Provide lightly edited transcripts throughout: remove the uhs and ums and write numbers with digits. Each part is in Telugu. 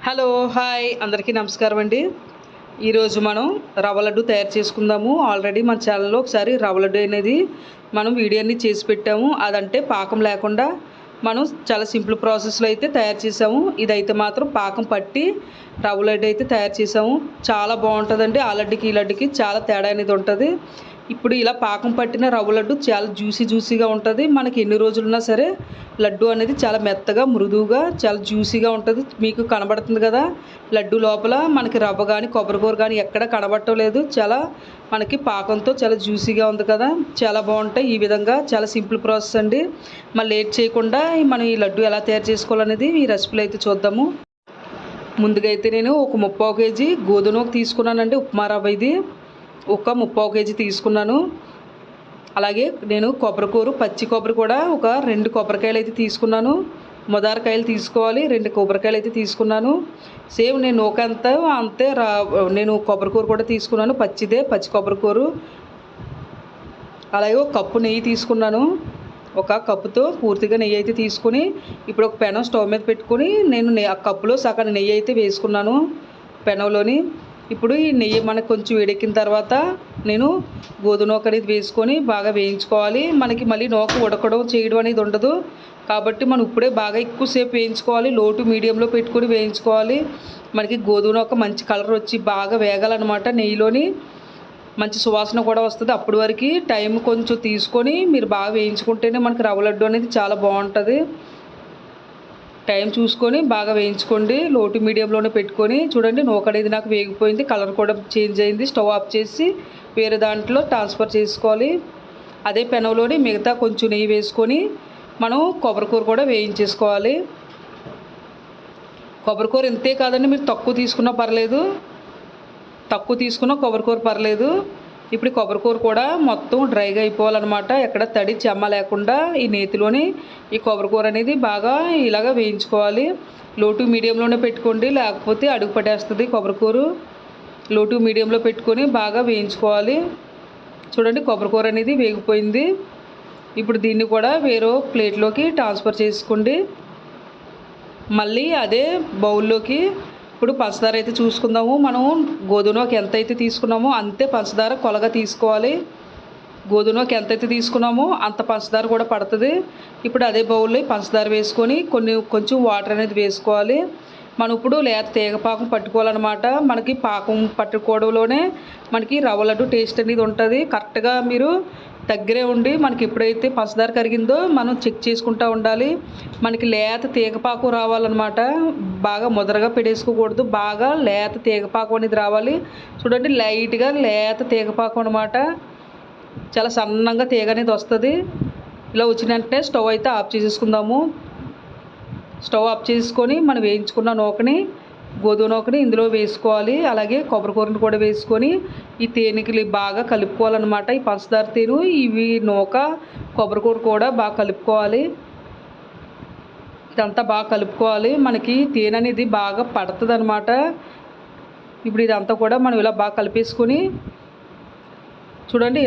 హలో హాయ్ అందరికీ నమస్కారం అండి. ఈరోజు మనం రవ్వ లడ్డు తయారు చేసుకుందాము. ఆల్రెడీ మన ఛానల్లో ఒకసారి రవ్వ లడ్డు అనేది మనం వీడియోని చేసి పెట్టాము. అదంటే పాకం లేకుండా మనం చాలా సింపుల్ ప్రాసెస్లో అయితే తయారు చేసాము. ఇదైతే మాత్రం పాకం పట్టి రవ్వ లడ్డు అయితే తయారు చేసాము. చాలా బాగుంటుందండి. ఆ లడ్డుకి ఈ లడ్డుకి చాలా తేడా అనేది ఉంటుంది. ఇప్పుడు ఇలా పాకం పట్టిన రవ్వ లడ్డు చాలా జ్యూసీగా ఉంటుంది. మనకి ఎన్ని రోజులున్నా సరే లడ్డు అనేది చాలా మెత్తగా మృదువుగా చాలా జ్యూసీగా ఉంటుంది. మీకు కనబడుతుంది కదా లడ్డు లోపల మనకి రవ్వ కానీ కొబ్బరికూర కానీ ఎక్కడ కనబడటలేదు. చాలా మనకి పాకంతో చాలా జ్యూసీగా ఉంది కదా, చాలా బాగుంటాయి. ఈ విధంగా చాలా సింపుల్ ప్రాసెస్ అండి. మళ్ళీ లేట్ చేయకుండా మనం ఈ లడ్డు ఎలా తయారు చేసుకోవాలనేది ఈ రెసిపీలో అయితే చూద్దాము. ముందుగా అయితే నేను ఒక 3/4 కేజీ గోధుమ తీసుకున్నానండి. ఉప్మా రవ్వ ఇది ఒక 3/4 కేజీ తీసుకున్నాను. అలాగే నేను కొబ్బరికూర పచ్చి కొబ్బరి కూడా ఒక 2 కొబ్బరికాయలు అయితే తీసుకున్నాను. మొదారకాయలు తీసుకోవాలి. 2 కొబ్బరికాయలు అయితే తీసుకున్నాను. సేమ్ నేను నూకంతా అంతే నేను కొబ్బరికూర కూడా తీసుకున్నాను. పచ్చి కొబ్బరికూర. అలాగే ఒక కప్పు నెయ్యి తీసుకున్నాను. ఒక కప్పుతో పూర్తిగా నెయ్యి అయితే తీసుకుని ఇప్పుడు ఒక పెనం స్టవ్ మీద పెట్టుకుని నేను ఆ కప్పులో సగం నెయ్యి అయితే వేసుకున్నాను పెనంలోని. ఇప్పుడు ఈ నెయ్యి మనకు కొంచెం వేడెక్కిన తర్వాత నేను గోధుమ నూక అనేది వేసుకొని బాగా వేయించుకోవాలి. మనకి మళ్ళీ నూక ఉడకడం చేయడం అనేది ఉండదు కాబట్టి మనం ఇప్పుడే బాగా ఎక్కువసేపు వేయించుకోవాలి. లో టు మీడియంలో పెట్టుకొని వేయించుకోవాలి. మనకి గోధుమ నూక మంచి కలర్ వచ్చి బాగా వేగాలన్నమాట. నెయ్యిలోని మంచి సువాసన కూడా వస్తుంది. అప్పటి వరకు టైం కొంచెం తీసుకొని మీరు బాగా వేయించుకుంటేనే మనకి రవ్వ లడ్డు అనేది చాలా బాగుంటుంది. టైం చూసుకొని బాగా వేయించుకోండి. లో టు మీడియంలోనే పెట్టుకొని చూడండి. నూక అనేది నాకు వేగిపోయింది. కలర్ కూడా చేంజ్ అయింది. స్టవ్ ఆఫ్ చేసి వేరే దాంట్లో ట్రాన్స్ఫర్ చేసుకోవాలి. అదే పెనంలోని మిగతా కొంచెం నెయ్యి వేసుకొని మనం కొబ్బరికూర కూడా వేయించేసుకోవాలి. కొబ్బరికూర ఇంతే కాదండి, మీరు తక్కువ తీసుకున్నా పర్లేదు, తక్కువ తీసుకున్నా కొబ్బరికూర పర్లేదు. ఇప్పుడు కొబ్బరికూర కూడా మొత్తం డ్రైగా అయిపోవాలన్నమాట. ఎక్కడ తడి చెమ్మ లేకుండా ఈ నేతిలోని ఈ కొబ్బరికూర అనేది బాగా ఇలాగ వేయించుకోవాలి. లో టు మీడియంలోనే పెట్టుకోండి, లేకపోతే అడుగు పట్టేస్తుంది కొబ్బరికూర. లో టు మీడియంలో పెట్టుకొని బాగా వేయించుకోవాలి. చూడండి కొబ్బరికూర అనేది వేగిపోయింది. ఇప్పుడు దీన్ని కూడా వేరే ప్లేట్లోకి ట్రాన్స్ఫర్ చేసుకోండి. మళ్ళీ అదే బౌల్లోకి ఇప్పుడు పంచదార అయితే చూసుకుందాము. మనం గోధుమకి ఎంత అయితే తీసుకున్నామో అంతే పంచదార కొలగా తీసుకోవాలి. గోధుమకి ఎంత అయితే తీసుకున్నామో అంత పంచదార కూడా పడుతుంది. ఇప్పుడు అదే బౌల్లో పంచదార వేసుకొని కొంచెం వాటర్ అనేది వేసుకోవాలి. మనం ఇప్పుడు లేత తీగపాకం పట్టుకోవాలన్నమాట. మనకి పాకం పట్టుకోవడంలోనే మనకి రవ్వ లడ్డు టేస్ట్ అనేది ఉంటుంది. కరెక్ట్గా మీరు దగ్గరే ఉండి మనకి ఎప్పుడైతే పంచదార కరిగిందో మనం చెక్ చేసుకుంటూ ఉండాలి. మనకి లేత తీగపాకు రావాలన్నమాట. బాగా ముదరగా పెడేసుకోకూడదు. బాగా లేత తీగపాకు అనేది రావాలి. చూడండి లైట్గా లేత తీగపాకు అనమాట. చాలా సన్నంగా తీగ అనేది వస్తుంది. ఇలా వచ్చిన వెంటనే స్టవ్ అయితే ఆఫ్ చేసేసుకుందాము. స్టవ్ ఆఫ్ చేసుకొని మనం వేయించుకున్న నూకని గోధుమ నూకని ఇందులో వేసుకోవాలి. అలాగే కొబ్బరికూరని కూడా వేసుకొని ఈ తేనెకి బాగా కలుపుకోవాలన్నమాట. ఈ పంచదార తేనె ఇవి నూక కొబ్బరికూర కూడా బాగా కలుపుకోవాలి. ఇదంతా బాగా కలుపుకోవాలి. మనకి తేనె అనేది బాగా పడుతుంది అనమాట. ఇప్పుడు ఇదంతా కూడా మనం ఇలా బాగా కలిపేసుకొని చూడండి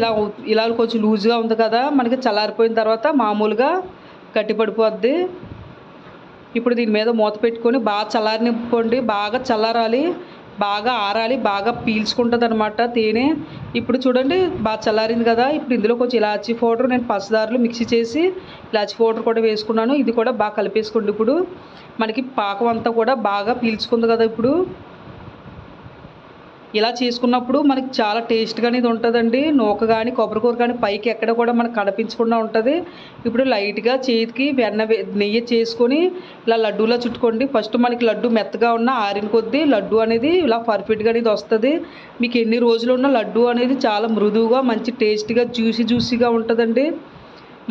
ఇలా కొంచెం లూజ్గా ఉంది కదా, మనకి చల్లారిపోయిన తర్వాత మామూలుగా గట్టిపడిపోద్ది. ఇప్పుడు దీని మీద మూత పెట్టుకొని బాగా చల్లారనివ్వండి. బాగా చల్లారాలి, బాగా ఆరాలి, బాగా పీల్చుకుంటుంది అనమాట తేనె. ఇప్పుడు చూడండి బాగా చల్లారింది కదా. ఇప్పుడు ఇందులో కొంచెం ఇలాచీ పౌడర్ నేను పంచదారలు మిక్సీ చేసి ఇలాచీ పౌడర్ కూడా వేసుకున్నాను. ఇది కూడా బాగా కలిపేసుకోండి. ఇప్పుడు మనకి పాకం అంతా కూడా బాగా పీల్చుకుంది కదా. ఇప్పుడు ఇలా చేసుకున్నప్పుడు మనకి చాలా టేస్ట్గా అనేది ఉంటుందండి. నూక కానీ కొబ్బరికూర కానీ పైకి ఎక్కడ కూడా మనకు కనిపించకుండా ఉంటుంది. ఇప్పుడు లైట్గా చేతికి నెయ్యి చేసుకొని ఇలా లడ్డూలా చుట్టుకోండి. ఫస్ట్ మనకి లడ్డు మెత్తగా ఉన్న ఆరిన కొద్దీ లడ్డు అనేది ఇలా పర్ఫెక్ట్గా అనేది వస్తుంది. మీకు ఎన్ని రోజులు ఉన్న లడ్డు అనేది చాలా మృదువుగా మంచి టేస్టీగా జ్యూసీగా ఉంటుందండి.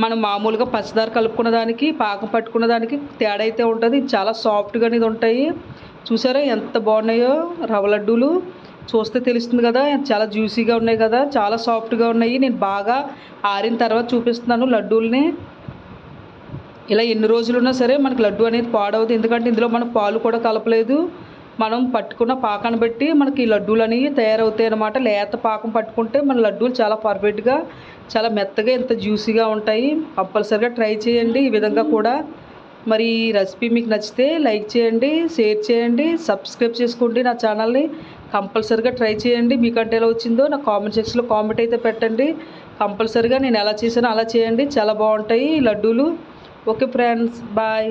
మనం మామూలుగా పంచదార కలుపుకున్న దానికి పాకం పట్టుకున్న దానికి తేడా అయితే ఉంటుంది. చాలా సాఫ్ట్గా అనేది ఉంటాయి. చూసారా ఎంత బాగున్నాయో రవ్వ లడ్డూలు. చూస్తే తెలుస్తుంది కదా, చాలా జ్యూసీగా ఉన్నాయి కదా, చాలా సాఫ్ట్గా ఉన్నాయి. నేను బాగా ఆరిన తర్వాత చూపిస్తున్నాను లడ్డూల్ని. ఇలా ఎన్ని రోజులున్నా సరే మనకి లడ్డు అనేది పాడవద్దు. ఎందుకంటే ఇందులో మనం పాలు కూడా కలపలేదు. మనం పట్టుకున్న పాకాన్ని బట్టి మనకి లడ్డూలు అనేవి తయారవుతాయి అన్నమాట. లేత పాకం పట్టుకుంటే మన లడ్డూలు చాలా పర్ఫెక్ట్గా చాలా మెత్తగా ఎంత జ్యూసీగా ఉంటాయి. కంపల్సరీగా ట్రై చేయండి ఈ విధంగా కూడా. మరి ఈ రెసిపీ మీకు నచ్చితే లైక్ చేయండి, షేర్ చేయండి, సబ్స్క్రైబ్ చేసుకోండి నా ఛానల్ని. కంపల్సరీగా ట్రై చేయండి. మీకంటే ఎలా వచ్చిందో నా కామెంట్ సెక్షన్లో కామెంట్ అయితే పెట్టండి. కంపల్సరీగా నేను ఎలా చేసానో అలా చేయండి. చాలా బాగుంటాయి లడ్డూలు. Okay friends, bye.